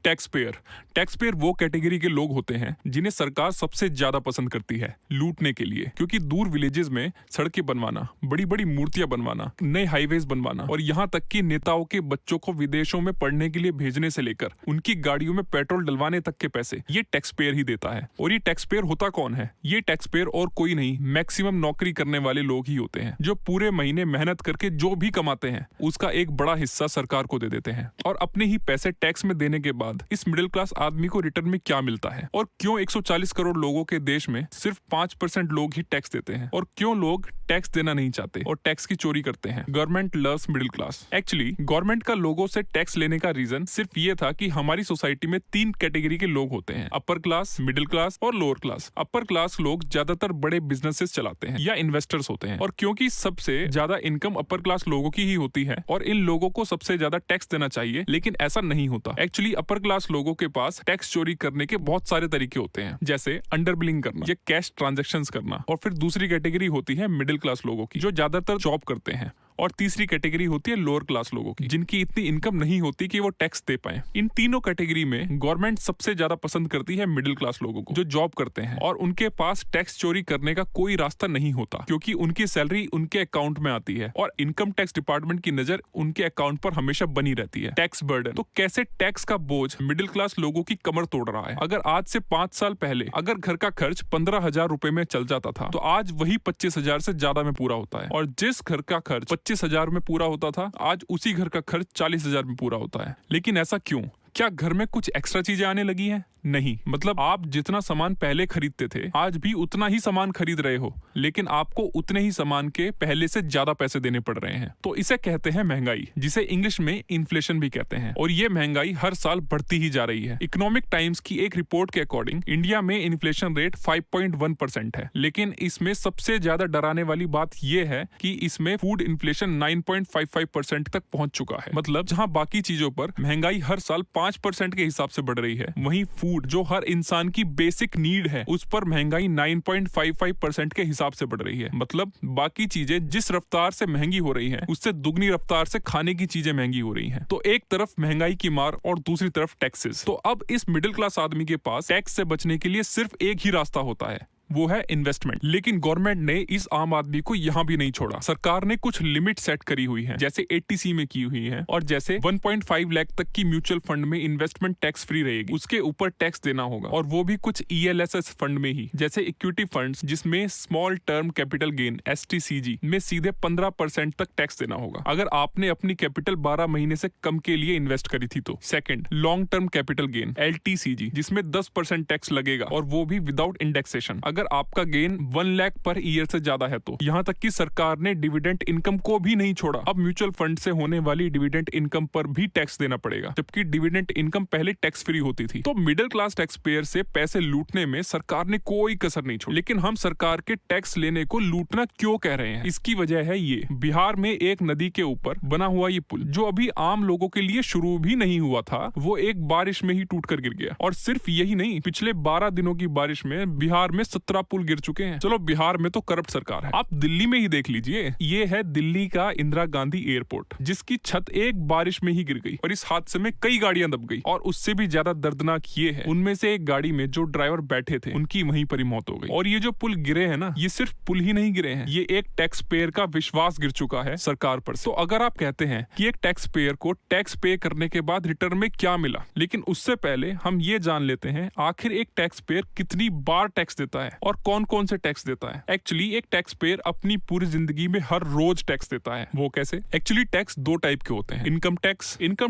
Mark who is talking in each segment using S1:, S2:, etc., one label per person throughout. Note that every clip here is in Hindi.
S1: टैक्स पेयर वो कैटेगरी के लोग होते हैं जिन्हें सरकार सबसे ज्यादा पसंद करती है लूटने के लिए, क्योंकि दूर विलेजेस में सड़कें बनवाना, बड़ी बड़ी मूर्तियां बनवाना, नए हाईवेज बनवाना और यहाँ तक कि नेताओं के बच्चों को विदेशों में पढ़ने के लिए भेजने से लेकर उनकी गाड़ियों में पेट्रोल डलवाने तक के पैसे ये टैक्स पेयर ही देता है। और ये टैक्स पेयर होता कौन है? ये टैक्स पेयर और कोई नहीं, मैक्सिमम नौकरी करने वाले लोग ही होते हैं, जो पूरे महीने मेहनत करके जो भी कमाते हैं उसका एक बड़ा हिस्सा सरकार को दे देते हैं। और अपने ही पैसे टैक्स में देने के बाद इस मिडिल क्लास आदमी को रिटर्न में क्या मिलता है? और क्यों 140 करोड़ लोगों के देश में सिर्फ 5% लोग ही टैक्स देते हैं? और क्यों लोग टैक्स देना नहीं चाहते और टैक्स की चोरी करते हैं? Government loves middle class. Actually government का लोगों से टैक्स लेने का रीजन सिर्फ ये था कि हमारी सोसाइटी में 3 कैटेगरी के लोग होते हैं, अपर क्लास, मिडिल क्लास और लोअर क्लास। अपर क्लास लोग ज्यादातर बड़े बिजनेसेस चलाते हैं या इन्वेस्टर्स होते हैं, और क्योंकि सबसे ज्यादा इनकम अपर क्लास लोगों की ही होती है और इन लोगों को सबसे ज्यादा टैक्स देना चाहिए, लेकिन ऐसा नहीं होता। एक्चुअली अपर क्लास लोगों के पास टैक्स चोरी करने के बहुत सारे तरीके होते हैं, जैसे अंडर बिलिंग करना या कैश ट्रांजैक्शंस करना। और फिर दूसरी कैटेगरी होती है मिडिल क्लास लोगों की, जो ज्यादातर जॉब करते हैं। और तीसरी कैटेगरी होती है लोअर क्लास लोगों की, जिनकी इतनी इनकम नहीं होती कि वो टैक्स दे पाए। इन तीनों कैटेगरी में गवर्नमेंट सबसे ज्यादा पसंद करती है मिडिल क्लास लोगों को, जो जॉब करते हैं और उनके पास टैक्स चोरी करने का कोई रास्ता नहीं होता, क्योंकि उनकी सैलरी उनके अकाउंट में आती है और इनकम टैक्स डिपार्टमेंट की नजर उनके अकाउंट पर हमेशा बनी रहती है। Tax burden. तो कैसे टैक्स का बोझ मिडिल क्लास लोगों की कमर तोड़ रहा है? अगर आज से 5 साल पहले अगर घर का खर्च 15,000 रुपए में चल जाता था, तो आज वही 25,000 से ज्यादा में पूरा होता है। और जिस घर का खर्च 25,000 में पूरा होता था, आज उसी घर का खर्च 40,000 में पूरा होता है। लेकिन ऐसा क्यों? क्या घर में कुछ एक्स्ट्रा चीजें आने लगी हैं? नहीं, मतलब आप जितना सामान पहले खरीदते थे आज भी उतना ही सामान खरीद रहे हो, लेकिन आपको उतने ही सामान के पहले से ज्यादा पैसे देने पड़ रहे हैं। तो इसे कहते हैं महंगाई, जिसे इंग्लिश में इन्फ्लेशन भी कहते हैं। और ये महंगाई हर साल बढ़ती ही जा रही है। इकोनॉमिक टाइम्स की एक रिपोर्ट के अकॉर्डिंग इंडिया में इन्फ्लेशन रेट 5.1% है, लेकिन इसमें सबसे ज्यादा डराने वाली बात यह है कि इसमें फूड इन्फ्लेशन 9.55% तक पहुंच चुका है। मतलब जहां बाकी चीजों पर महंगाई हर साल 5% के हिसाब से बढ़ रही है, वहीं फूड जो हर इंसान की बेसिक नीड है उस पर महंगाई 9.55% के हिसाब से बढ़ रही है। मतलब बाकी चीजें जिस रफ्तार से महंगी हो रही हैं, उससे दुगनी रफ्तार से खाने की चीजें महंगी हो रही हैं। तो एक तरफ महंगाई की मार और दूसरी तरफ टैक्सेस। तो अब इस मिडिल क्लास आदमी के पास टैक्स से बचने के लिए सिर्फ एक ही रास्ता होता है, वो है इन्वेस्टमेंट। लेकिन गवर्नमेंट ने इस आम आदमी को यहाँ भी नहीं छोड़ा। सरकार ने कुछ लिमिट सेट करी हुई है, जैसे 80C में की हुई है, और जैसे 1.5 लाख तक की म्यूचुअल फंड में इन्वेस्टमेंट टैक्स फ्री रहेगी, उसके ऊपर टैक्स देना होगा। और वो भी कुछ ELSS फंड में ही, जैसे इक्विटी फंड्स जिसमें small term capital gain STCG में सीधे 15% तक टैक्स देना होगा, अगर आपने अपनी कैपिटल 12 महीने से कम के लिए इन्वेस्ट करी थी तो। Second, long term capital gain LTCG, जिसमें 10% टैक्स लगेगा और वो भी विदाउट इंडेक्सेशन, अगर आपका गेन 1 लाख पर ईयर से ज्यादा है तो। यहाँ तक कि सरकार ने डिविडेंड इनकम को भी नहीं छोड़ा। अब म्यूचुअल फंड से होने वाली डिविडेंड इनकम पर भी टैक्स देना पड़ेगा, जबकि डिविडेंड इनकम पहले टैक्स फ्री होती थी। तो मिडिल क्लास टैक्स पेयर से पैसे लूटने में सरकार ने कोई कसर नहीं छोड़ी। लेकिन हम सरकार के टैक्स लेने को लूटना क्यों कह रहे हैं? इसकी वजह है ये, बिहार में एक नदी के ऊपर बना हुआ ये पुल, जो अभी आम लोगों के लिए शुरू भी नहीं हुआ था, वो एक बारिश में ही टूटकर गिर गया। और सिर्फ यही नहीं, पिछले 12 दिनों की बारिश में बिहार में 17 पुल गिर चुके हैं। चलो बिहार में तो करप्ट सरकार है, आप दिल्ली में ही देख लीजिए। ये है दिल्ली का इंदिरा गांधी एयरपोर्ट, जिसकी छत एक बारिश में ही गिर गई और इस हादसे में कई गाड़ियां दब गई। और उससे भी ज्यादा दर्दनाक ये है, उनमें से एक गाड़ी में जो ड्राइवर बैठे थे उनकी वहीं पर ही मौत हो गई। और ये जो पुल गिरे हैं ना, ये सिर्फ पुल ही नहीं गिरे हैं, ये एक टैक्स पेयर का विश्वास गिर चुका है सरकार पर। तो अगर आप कहते हैं कि एक टैक्स पेयर को टैक्स पे करने के बाद रिटर्न में क्या मिला, लेकिन उससे पहले हम ये जान लेते हैं आखिर एक टैक्स पेयर कितनी बार टैक्स देता है और कौन कौन से टैक्स देता है। एक्चुअली एक टैक्स पेयर अपनी पूरी जिंदगी में हर रोज टैक्स देता है। वो कैसे? एक्चुअली टैक्स 2 टाइप के होते हैं। इनकम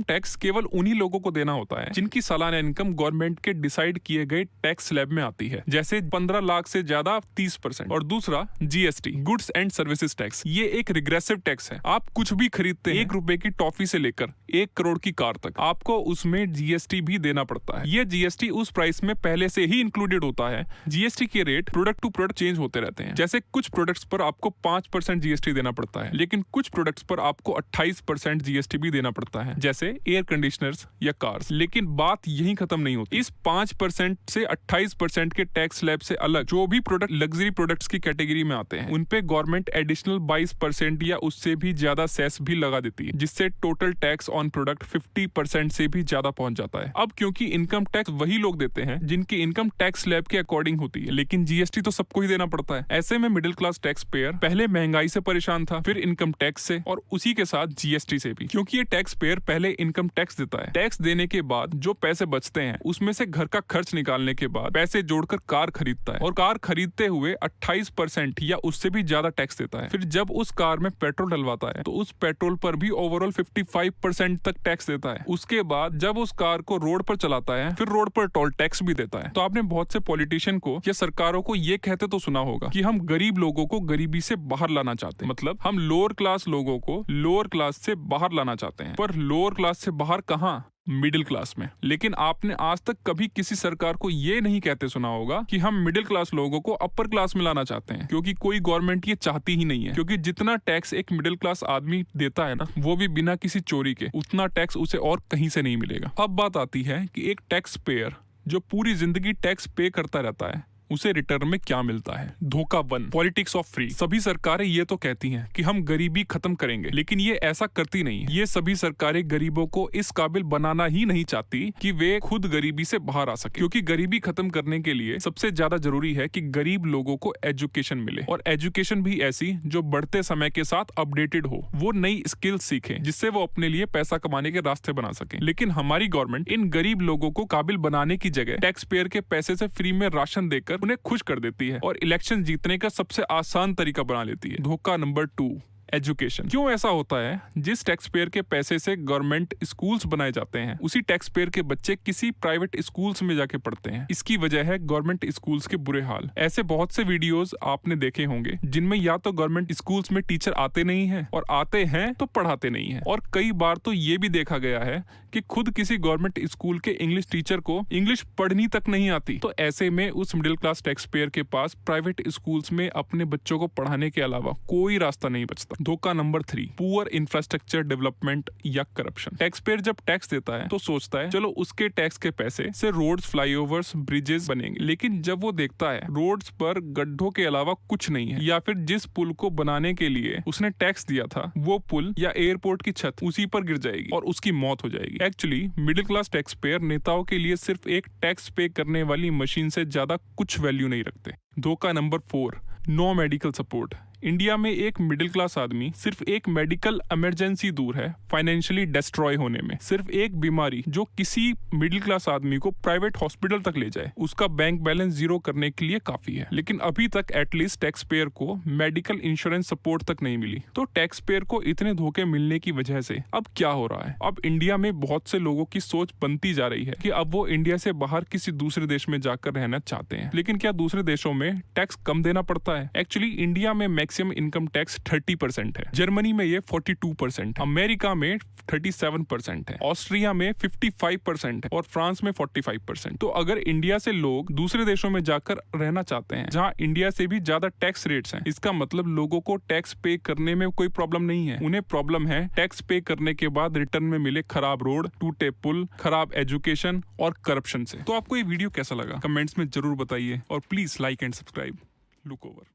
S1: टैक्स केवल उन्हीं लोगों को देना होता है जिनकी सालाना इनकम गवर्नमेंट के डिसाइड किए गए टैक्स स्लैब में आती है, जैसे 15 लाख से ज्यादा 30%। और दूसरा GST, goods and services tax. ये एक रिग्रेसिव टैक्स है। आप कुछ भी खरीदते हैं, 1 रुपए की टॉफी से लेकर 1 करोड़ की कार तक, आपको उसमें GST भी देना पड़ता है। ये GST उस प्राइस में पहले से ही इंक्लूडेड होता है। GST के rate product to product change होते रहते हैं। जैसे कुछ प्रोडक्ट्स पर आपको 5% जीएसटी देना पड़ता है, लेकिन कुछ प्रोडक्ट्स पर आपको 28% जीएसटी भी देना पड़ता है, जैसे एयर कंडीशनर्स या कार्स। लेकिन बात यहीं खत्म नहीं होती। इस 5% से 28% के टैक्स स्लैब से अलग जो भी प्रोडक्ट लग्जरी प्रोडक्ट्स की कैटेगरी में आते हैं, उन पे गवर्नमेंट एडिशनल 22% या उससे भी ज्यादा सेस भी लगा देती है, जिससे टोटल टैक्स ऑन प्रोडक्ट 50% से भी ज्यादा पहुंच जाता है। अब क्योंकि इनकम टैक्स वही लोग देते हैं जिनकी इनकम टैक्स स्लैब के अकॉर्डिंग होती है, लेकिन जीएसटी तो सबको ही देना पड़ता है। ऐसे में मिडिल क्लास टैक्स पेयर पहले महंगाई से परेशान था, फिर इनकम टैक्स से, और उसी के साथ जीएसटी से भी। क्योंकि ये टैक्स पेयर पहले इनकम टैक्स देता है, टैक्स देने के बाद जो पैसे बचते हैं उसमें से घर का खर्च निकालने के बाद पैसे जोड़कर कार खरीदता है, और कार खरीदते हुए 28% या उससे भी ज्यादा टैक्स देता है। फिर जब उस कार में पेट्रोल डलवाता है तो उस पेट्रोल पर भी ओवरऑल 55% तक टैक्स देता है। उसके बाद जब उस कार को रोड पर चलाता है, फिर रोड पर टोल टैक्स भी देता है। तो आपने बहुत से पॉलिटिशियन को या सरकारों को ये कहते तो सुना होगा कि हम गरीब लोगों को गरीबी से बाहर लाना चाहते हैं, मतलब हम लोअर क्लास लोगों को लोअर क्लास से बाहर लाना चाहते हैं। पर लोअर क्लास से बाहर कहाँ? मिडिल क्लास में। लेकिन आपने आज तक कभी किसी सरकार को ये नहीं कहते सुना होगा कि हम मिडिल क्लास लोगों को अपर क्लास में लाना चाहते हैं, क्योंकि कोई गवर्नमेंट ये चाहती ही नहीं है। क्योंकि जितना टैक्स एक मिडिल क्लास आदमी देता है ना, वो भी बिना किसी चोरी के, उतना टैक्स उसे और कहीं से नहीं मिलेगा। अब बात आती है कि एक टैक्स पेयर जो पूरी जिंदगी टैक्स पे करता रहता है, उसे रिटर्न में क्या मिलता है? धोखा 1, पॉलिटिक्स ऑफ फ्री। सभी सरकारें ये तो कहती हैं कि हम गरीबी खत्म करेंगे, लेकिन ये ऐसा करती नहीं है। ये सभी सरकारें गरीबों को इस काबिल बनाना ही नहीं चाहती कि वे खुद गरीबी से बाहर आ सके, क्योंकि गरीबी खत्म करने के लिए सबसे ज्यादा जरूरी है कि गरीब लोगों को एजुकेशन मिले, और एजुकेशन भी ऐसी जो बढ़ते समय के साथ अपडेटेड हो, वो नई स्किल्स सीखे जिससे वो अपने लिए पैसा कमाने के रास्ते बना सके। लेकिन हमारी गवर्नमेंट इन गरीब लोगों को काबिल बनाने की जगह टैक्स पेयर के पैसे से फ्री में राशन देकर उन्हें खुश कर देती है और इलेक्शन जीतने का सबसे आसान तरीका बना लेती है। धोखा नंबर 2, एजुकेशन। क्यों ऐसा होता है? जिस टैक्स पेयर के पैसे से गवर्नमेंट स्कूल्स बनाए जाते हैं, उसी टैक्स पेयर के बच्चे किसी प्राइवेट स्कूल्स में जाके पढ़ते हैं। इसकी वजह है गवर्नमेंट स्कूल्स के बुरे हाल। ऐसे बहुत से वीडियोस आपने देखे होंगे जिनमें या तो गवर्नमेंट स्कूल्स में टीचर आते नहीं है, और आते हैं तो पढ़ाते नहीं है, और कई बार तो ये भी देखा गया है कि खुद किसी गवर्नमेंट स्कूल के इंग्लिश टीचर को इंग्लिश पढ़नी तक नहीं आती। तो ऐसे में उस मिडिल क्लास टैक्स पेयर के पास प्राइवेट स्कूल्स में अपने बच्चों को पढ़ाने के अलावा कोई रास्ता नहीं बचता। धोखा नंबर 3, पुअर इंफ्रास्ट्रक्चर डेवलपमेंट या करप्शन। टैक्स पेयर जब टैक्स देता है तो सोचता है चलो उसके टैक्स के पैसे से रोड्स, फ्लाईओवर्स, ब्रिजेस बनेंगे, लेकिन जब वो देखता है रोड्स पर गड्ढों के अलावा कुछ नहीं है, या फिर जिस पुल को बनाने के लिए उसने टैक्स दिया था वो पुल या एयरपोर्ट की छत उसी पर गिर जाएगी और उसकी मौत हो जाएगी। Actually middle class tax payer नेताओं के लिए सिर्फ एक टैक्स पे करने वाली मशीन से ज्यादा कुछ वैल्यू नहीं रखते। धोखा number 4, no medical support. India में एक मिडिल क्लास आदमी सिर्फ एक मेडिकल इमरजेंसी दूर है फाइनेंशियली डिस्ट्रॉय होने में। सिर्फ एक बीमारी जो किसी मिडिल क्लास आदमी को प्राइवेट हॉस्पिटल तक ले जाए, उसका बैंक बैलेंस जीरो करने के लिए काफी है। लेकिन अभी तक एटलीस्ट टैक्स पेयर को मेडिकल इंश्योरेंस सपोर्ट तक नहीं मिली। तो टैक्स पेयर को इतने धोखे मिलने की वजह से अब क्या हो रहा है? अब इंडिया में बहुत से लोगों की सोच बनती जा रही है कि अब वो इंडिया से बाहर किसी दूसरे देश में जाकर रहना चाहते हैं। लेकिन क्या दूसरे देशों में टैक्स कम देना पड़ता है? एक्चुअली इंडिया में मैक्सिमम इनकम टैक्स 30% है, जर्मनी में ये 42%, अमेरिका में 37% है, ऑस्ट्रिया में 55% है और फ्रांस में 45%। तो अगर इंडिया से लोग दूसरे देशों में जाकर रहना चाहते हैं जहां इंडिया से भी ज्यादा टैक्स रेट्स हैं, इसका मतलब लोगों को टैक्स पे करने में कोई प्रॉब्लम नहीं है। उन्हें प्रॉब्लम है टैक्स पे करने के बाद रिटर्न में मिले खराब रोड, टूटे पुल, खराब एजुकेशन और करप्शन से। तो आपको ये वीडियो कैसा लगा कमेंट्स में जरूर बताइए, और please like and subscribe. Look over.